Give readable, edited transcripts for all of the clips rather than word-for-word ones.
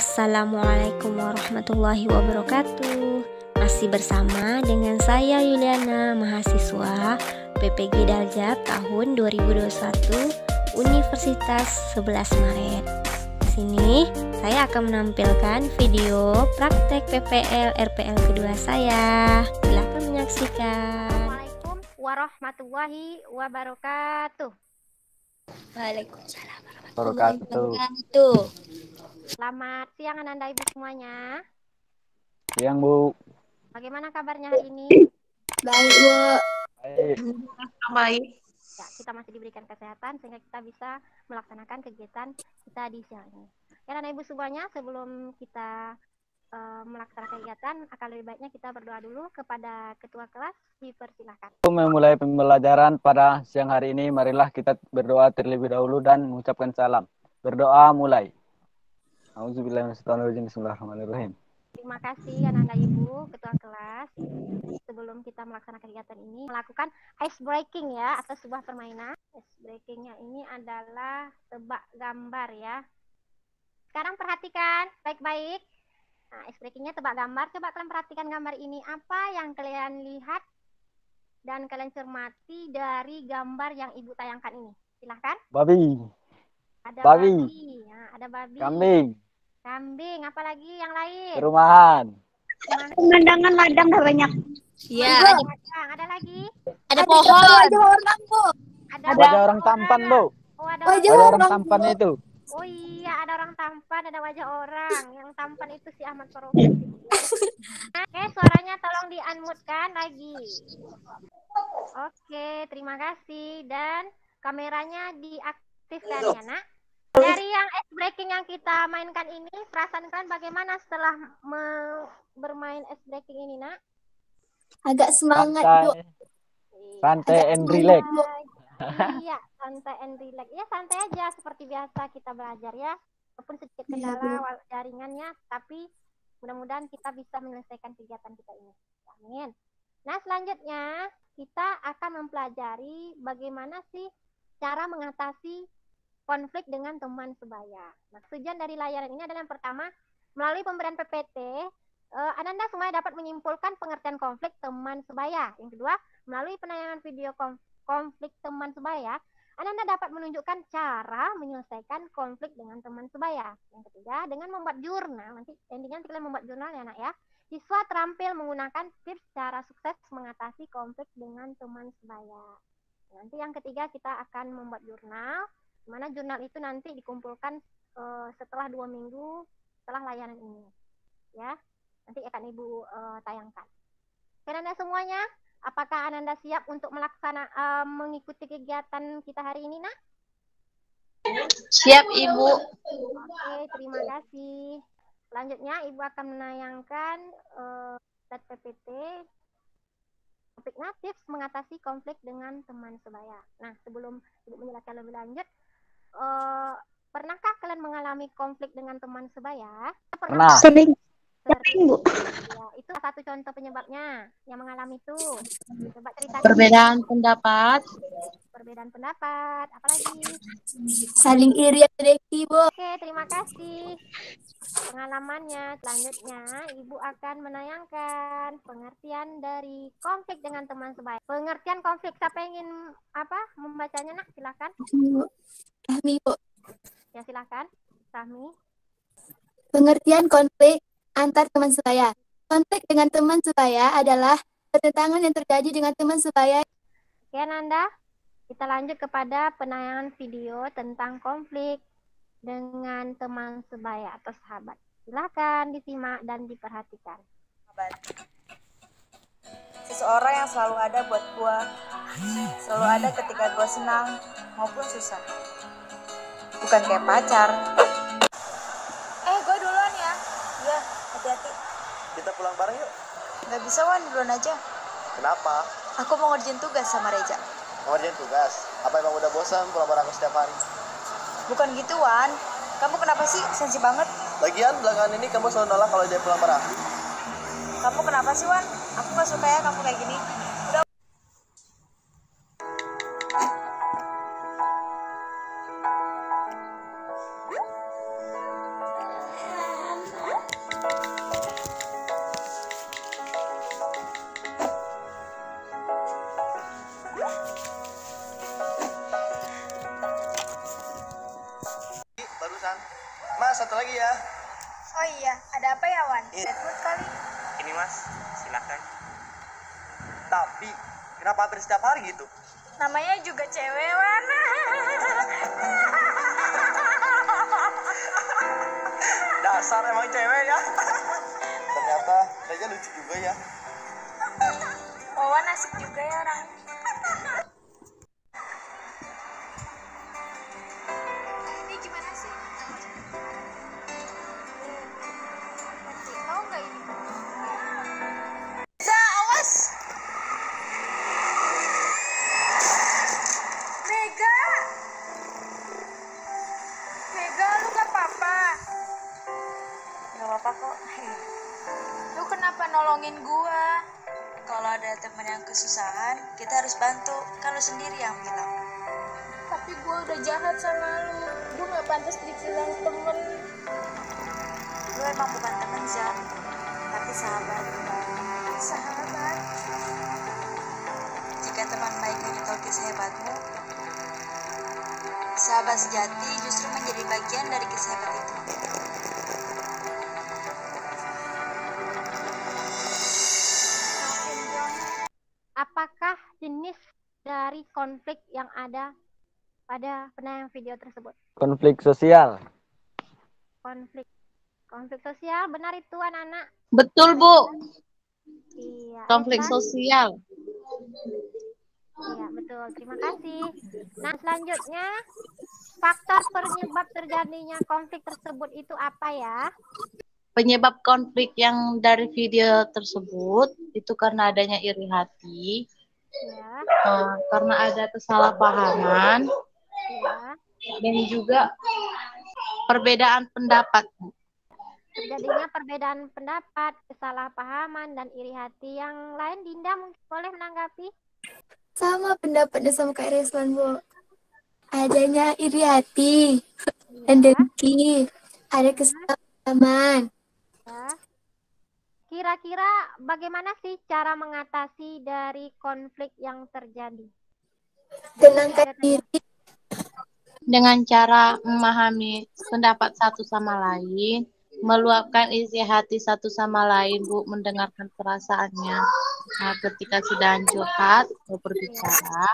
Assalamualaikum warahmatullahi wabarakatuh. Masih bersama dengan saya Yuliana, mahasiswa PPG Daljab tahun 2021 Universitas 11 Maret. Di sini saya akan menampilkan video praktek PPL RPL kedua saya. Silakan menyaksikan. Assalamualaikum warahmatullahi wabarakatuh. Waalaikumsalam warahmatullahi wabarakatuh. Selamat siang Ananda Ibu semuanya. Siang Bu. Bagaimana kabarnya hari ini? Baik Bu. Baik. Ya, kita masih diberikan kesehatan sehingga kita bisa melaksanakan kegiatan kita di siang ini. Ya, Ananda Ibu semuanya, sebelum kita melaksanakan kegiatan, akan lebih baiknya kita berdoa dulu kepada ketua kelas. Dipersilahkan. Memulai pembelajaran pada siang hari ini, marilah kita berdoa terlebih dahulu dan mengucapkan salam. Berdoa mulai. Auzubillahiminasyaitonirrajim. Bismillahirrahmanirrahim. Terima kasih Ananda Ibu, ketua kelas. Sebelum kita melaksanakan kegiatan ini, melakukan ice breaking ya, atau sebuah permainan. Ice breakingnya ini adalah tebak gambar ya. Sekarang perhatikan baik-baik. Nah, ice breakingnya tebak gambar. Coba kalian perhatikan gambar ini. Apa yang kalian lihat dan kalian cermati dari gambar yang Ibu tayangkan ini? Silahkan. Babi. Ada Babi. babi. Nah, ada babi. Kambing. Kambing. Apalagi yang lain? Perumahan. Pemandangan ladang banyak. Iya, Ada lagi? ada pohon. Wajah orang, Bu. Ada Wajah orang tampan, Bu. Oh, ada Wajah Wajah orang orang, tampan Bu. itu. Oh iya, ada orang tampan, ada wajah orang. Yang tampan itu si Ahmad Farouk. Oke, suaranya tolong di-unmute-kan lagi. Oke, terima kasih. Dan kameranya diaktifkan ya, Nak. Dari yang ice breaking yang kita mainkan ini, perasaan kalian bagaimana setelah bermain ice breaking ini, Nak? Agak semangat, Bu. Santai and relax. Iya, santai and relax. Ya, santai aja seperti biasa kita belajar ya. Walaupun sedikit kendala jaringannya, tapi mudah-mudahan kita bisa menyelesaikan kegiatan kita ini. Amin. Nah, selanjutnya kita akan mempelajari bagaimana sih cara mengatasi konflik dengan teman sebaya. Nah, tujuan dari layanan ini adalah yang pertama, melalui pemberian PPT, Ananda semuanya dapat menyimpulkan pengertian konflik teman sebaya. Yang kedua, melalui penayangan video konflik teman sebaya, Ananda dapat menunjukkan cara menyelesaikan konflik dengan teman sebaya. Yang ketiga, dengan membuat jurnal, nanti endingnya kalian membuat jurnal ya Nak ya. Siswa terampil menggunakan tips cara sukses mengatasi konflik dengan teman sebaya. Nanti yang ketiga kita akan membuat jurnal, di mana jurnal itu nanti dikumpulkan setelah 2 minggu setelah layanan ini. Ya, nanti akan Ibu tayangkan. Oke Ananda semuanya, apakah Ananda siap untuk mengikuti kegiatan kita hari ini, Nak? Siap, Ibu. Oke, terima kasih. Selanjutnya, Ibu akan menayangkan slide PPT topik tips mengatasi konflik dengan teman sebaya. Nah, sebelum Ibu menjelaskan lebih lanjut, pernahkah kalian mengalami konflik dengan teman sebaya? Pernah. Sering, Bu. Ya, itu satu contoh penyebabnya yang mengalami itu. Coba ceritakan. Perbedaan pendapat. Perbedaan pendapat, apalagi? Saling iri atau deki, Bu. Oke, terima kasih pengalamannya. Selanjutnya, Ibu akan menayangkan pengertian dari konflik dengan teman sebaya. Pengertian konflik, siapa yang ingin membacanya, Nak? Silakan. Rahmi, Bu. Ya, silakan. Rahmi. Pengertian konflik antar teman sebaya. Konflik dengan teman sebaya adalah pertentangan yang terjadi dengan teman sebaya. Oke, Nanda. Kita lanjut kepada penayangan video tentang konflik dengan teman sebaya atau sahabat. Silakan disimak dan diperhatikan. Seseorang yang selalu ada buat gua, selalu ada ketika gua senang maupun susah. Bukan kayak pacar. Gua duluan ya. Iya, hati-hati. Kita pulang bareng yuk. Gak bisa Wan, duluan aja. Kenapa? Aku mau ngerjain tugas sama Reja. Mau ngerjain tugas? Apa emang udah bosan pulang bareng aku setiap hari? Bukan gitu Wan. Kamu kenapa sih sensi banget? Lagian belakangan ini kamu selalu nolak kalau dia pulang bareng aku. Kamu kenapa sih Wan? Aku gak suka ya kamu kayak gini. Udah. Mas, satu lagi ya. Oh iya, ada apa ya Wan? Iya. Bad mood kali. Ini mas, silakan. Tapi, kenapa hampir setiap hari gitu? Namanya juga cewek Wan. Dasar emang cewek ya. Ternyata Reja lucu juga ya. Wawan asik juga ya orang. Ini gimana sih? Tahu nggak ini? Za, awas! Mega! Mega, lu nggak apa-apa? Nggak apa-apa kok. Lu kenapa nolongin gua? Kalau ada teman yang kesusahan, kita harus bantu. Kalau sendiri yang bilang. Tapi gue udah jahat sama lu. Gue gak pantas dibilang temen. Lu emang bukan temen, Zan. Tapi sahabat. Sahabat? Jika teman baik hanya tahu kisah hebatmu, sahabat sejati justru menjadi bagian dari kisah hebat itu. Apakah jenis dari konflik yang ada pada penayangan video tersebut? Konflik sosial. Konflik sosial, benar itu anak-anak? Betul, Bu. Iya. Konflik Eslan? sosial. Iya, betul. Terima kasih. Nah, selanjutnya, faktor penyebab terjadinya konflik tersebut itu apa ya? Penyebab konflik yang dari video tersebut itu karena adanya iri hati, Ya, karena ada kesalahpahaman, ya. dan juga perbedaan pendapat. Terjadinya perbedaan pendapat, kesalahpahaman, dan iri hati. Yang lain, Dinda mungkin boleh menanggapi? Sama pendapatnya sama Kak Reslan, Bu. Adanya iri hati dan Ya, dengki, ada kesalahpahaman. ya. Kira-kira bagaimana sih cara mengatasi dari konflik yang terjadi? Tenangkan diri, Dengan cara memahami pendapat satu sama lain, meluapkan isi hati satu sama lain, Bu, mendengarkan perasaannya. Nah, ketika sedang curhat atau berbicara,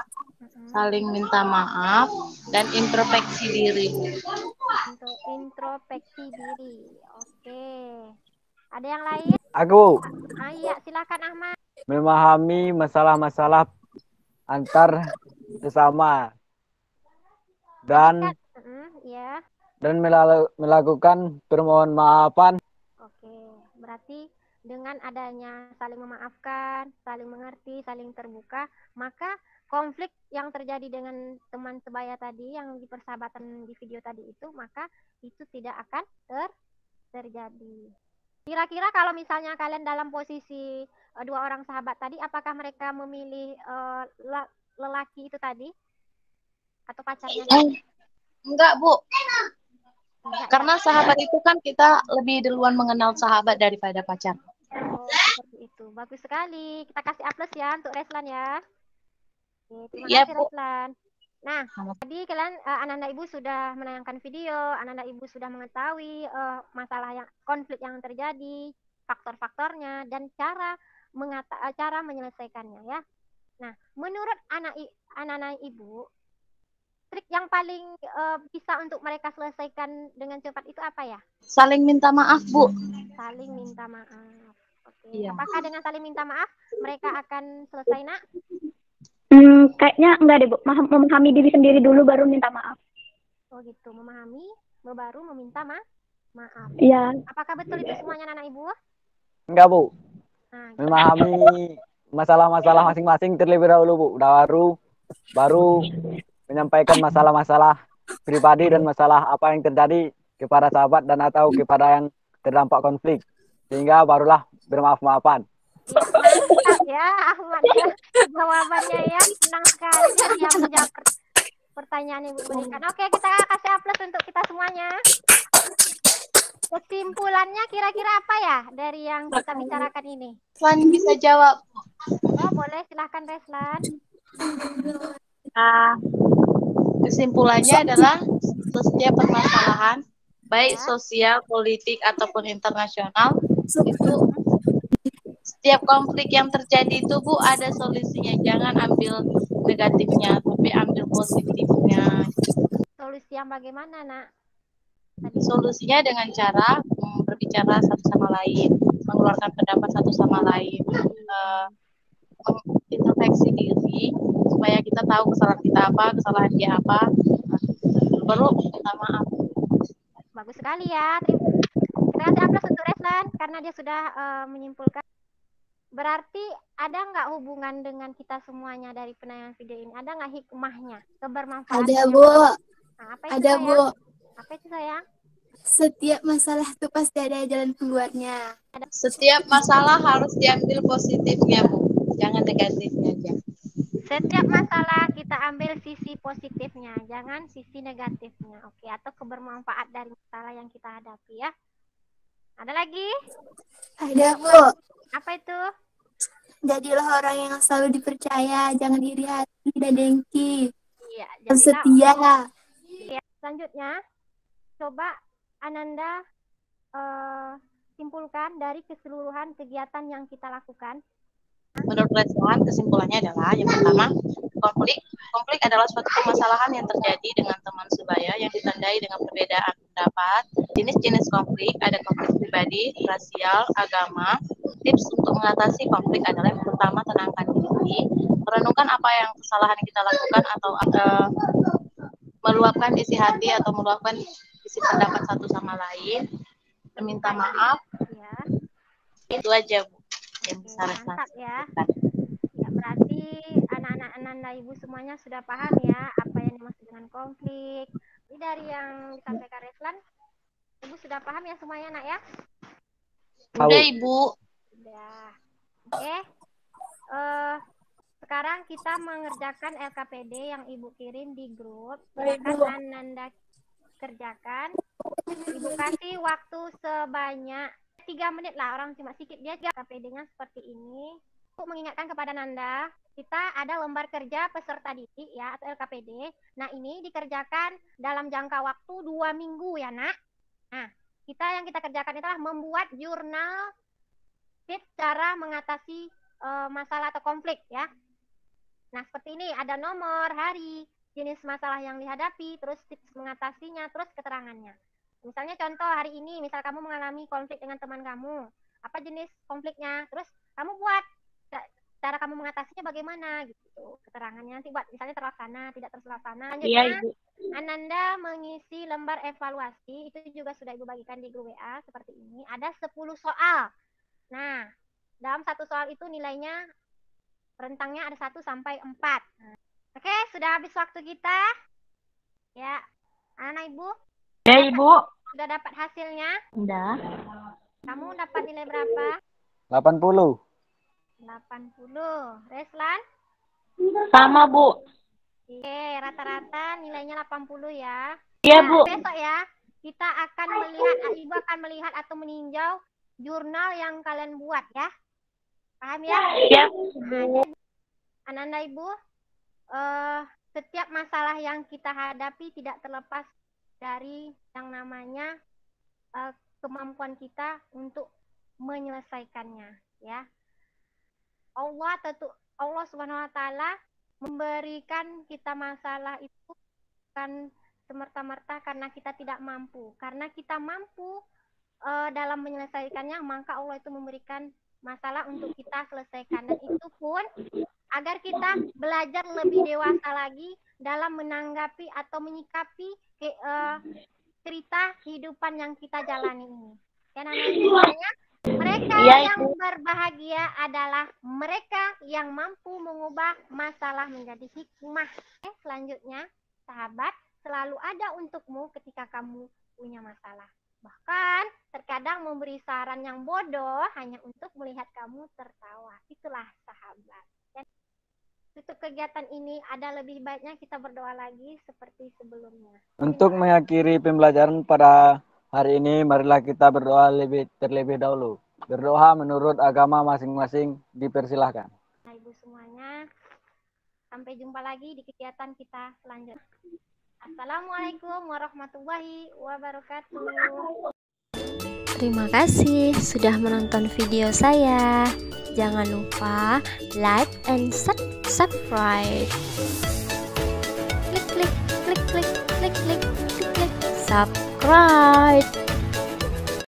saling minta maaf dan introspeksi diri, Bu. Untuk introspeksi diri. Oke. Ada yang lain? Aku Iya, silakan Ahmad. memahami masalah-masalah antar sesama dan Ya. melakukan permohonan maafan. Oke. Berarti dengan adanya saling memaafkan, saling mengerti, saling terbuka, maka konflik yang terjadi dengan teman sebaya tadi yang di persahabatan di video tadi itu, maka itu tidak akan terjadi. Kira-kira kalau misalnya kalian dalam posisi dua orang sahabat tadi, apakah mereka memilih lelaki itu tadi atau pacarnya tadi? Enggak, Bu. Enggak, Karena sahabat itu kan kita lebih duluan mengenal sahabat daripada pacar. Oh, seperti itu. Bagus sekali. Kita kasih aplaus ya untuk Reslan ya. Oke, terima Ya, kasih Bu. Reslan. Nah, tadi kalian anak-anak ibu sudah menayangkan video, anak-anak ibu sudah mengetahui masalah yang konflik yang terjadi, faktor-faktornya dan cara menyelesaikannya ya. Nah, menurut anak-anak ibu, trik yang paling bisa untuk mereka selesaikan dengan cepat itu apa ya? Saling minta maaf, Bu. Saling minta maaf. Oke. Iya. Apakah dengan saling minta maaf mereka akan selesai, Nak? Kayaknya enggak deh, Bu. Memahami diri sendiri dulu baru minta maaf. Oh gitu, memahami baru meminta maaf. Iya. Apakah betul itu semuanya anak ibu? Enggak, Bu. Nah, Memahami masalah-masalah masing-masing terlebih dahulu, Bu. Baru menyampaikan masalah-masalah pribadi dan masalah apa yang terjadi kepada sahabat dan atau kepada yang terdampak konflik. Sehingga barulah bermaaf-maafan. ya, mantap ya Ahmad ya. Jawabannya ya, senang sekali dia menjawab pertanyaan yang Ibu berikan. Oke, kita kasih aplaus untuk kita semuanya. Kesimpulannya kira-kira apa ya dari yang kita bicarakan ini? Reslan bisa jawab. Oh, boleh, silahkan Reslan. Kesimpulannya adalah setiap permasalahan baik sosial, politik, ataupun internasional, itu setiap konflik yang terjadi itu Bu ada solusinya. Jangan ambil negatifnya, tapi ambil positifnya. Solusi yang bagaimana, Nak? Solusinya dengan cara berbicara satu sama lain, mengeluarkan pendapat satu sama lain, mengintrospeksi diri supaya kita tahu kesalahan kita apa, kesalahan dia apa, baru minta maaf. Bagus sekali ya. Terima kasih aplaus untuk Reslan karena dia sudah menyimpulkan. Berarti ada nggak hubungan dengan kita semuanya dari penayangan video ini? Ada nggak hikmahnya, kebermanfaatan? Ada, Bu. Nah, apa itu, Ada, sayang? Bu. Apa itu, sayang? Setiap masalah itu pasti ada jalan keluarnya. Setiap masalah harus diambil positifnya, Bu. Jangan negatifnya aja. Setiap masalah kita ambil sisi positifnya, jangan sisi negatifnya. Oke, atau kebermanfaat dari masalah yang kita hadapi ya. Ada lagi? Ada, Bu. Apa itu? Jadilah orang yang selalu dipercaya, jangan iri hati dan dengki. Iya, Harus setia. Ya, selanjutnya, coba Ananda simpulkan dari keseluruhan kegiatan yang kita lakukan. Menurut Reslan, kesimpulannya adalah yang pertama, konflik adalah suatu permasalahan yang terjadi dengan teman sebaya yang ditandai dengan perbedaan pendapat. Jenis-jenis konflik ada konflik pribadi, rasial, agama. Tips untuk mengatasi konflik adalah yang pertama, tenangkan diri, merenungkan apa yang kesalahan kita lakukan atau meluapkan isi hati atau meluapkan isi pendapat satu sama lain, meminta maaf. Ya. Itu aja, Bu. Yang bisa Mantap ya. Ya, berarti anak-anak Ananda Ibu semuanya sudah paham ya apa yang dimaksud dengan konflik. Ini dari yang disampaikan Reslan, Ibu sudah paham ya semuanya, Nak ya? Udah, Ibu. Udah. Oke. Sekarang kita mengerjakan LKPD yang Ibu kirim di grup. Silakan Ananda kerjakan. Ibu kasih waktu sebanyak 3 menit lah, orang cuma sedikit dia LKPD-nya seperti ini. Untuk mengingatkan kepada Nanda, kita ada lembar kerja peserta didik ya atau LKPD. Nah, ini dikerjakan dalam jangka waktu 2 minggu ya, Nak. Nah, yang kita kerjakan adalah membuat jurnal tips cara mengatasi masalah atau konflik ya. Nah, seperti ini ada nomor, hari, jenis masalah yang dihadapi, terus tips mengatasinya, terus keterangannya. Misalnya contoh hari ini, misal kamu mengalami konflik dengan teman kamu, apa jenis konfliknya, terus kamu buat cara kamu mengatasinya bagaimana gitu, keterangannya nanti buat misalnya terlaksana, tidak terlaksana. Selanjutnya, iya, Ananda mengisi lembar evaluasi, itu juga sudah Ibu bagikan di grup WA seperti ini, ada 10 soal. Nah, dalam satu soal itu nilainya rentangnya ada 1 sampai 4. Oke, sudah habis waktu kita. Ya, anak Ibu. Ya, Ibu. Sudah dapat hasilnya? Udah. Kamu dapat nilai berapa? 80. 80. Reslan? Sama, Bu. Oke, rata-rata nilainya 80 ya. Iya, Nah, Bu. besok ya, kita akan melihat, Ibu akan melihat atau meninjau jurnal yang kalian buat ya. Paham ya? Iya, Bu. Ananda Ibu, setiap masalah yang kita hadapi tidak terlepas dari yang namanya kemampuan kita untuk menyelesaikannya ya. Allah Subhanahu wa taala memberikan kita masalah itu bukan semerta-merta karena kita tidak mampu. Karena kita mampu dalam menyelesaikannya, maka Allah itu memberikan masalah untuk kita selesaikan, dan itu pun agar kita belajar lebih dewasa lagi dalam menanggapi atau menyikapi cerita kehidupan yang kita jalani ini. Karena semuanya, mereka yang berbahagia adalah mereka yang mampu mengubah masalah menjadi hikmah. Selanjutnya, sahabat, selalu ada untukmu ketika kamu punya masalah. Bahkan terkadang memberi saran yang bodoh hanya untuk melihat kamu tertawa. Itulah sahabat. Dan untuk kegiatan ini ada lebih baiknya kita berdoa lagi seperti sebelumnya. Untuk mengakhiri pembelajaran pada hari ini, marilah kita berdoa terlebih dahulu. Berdoa menurut agama masing-masing, dipersilahkan. Nah, Ibu semuanya, sampai jumpa lagi di kegiatan kita selanjutnya. Assalamualaikum warahmatullahi wabarakatuh. Terima kasih sudah menonton video saya. Jangan lupa like and subscribe. Klik klik klik klik klik klik klik klik subscribe.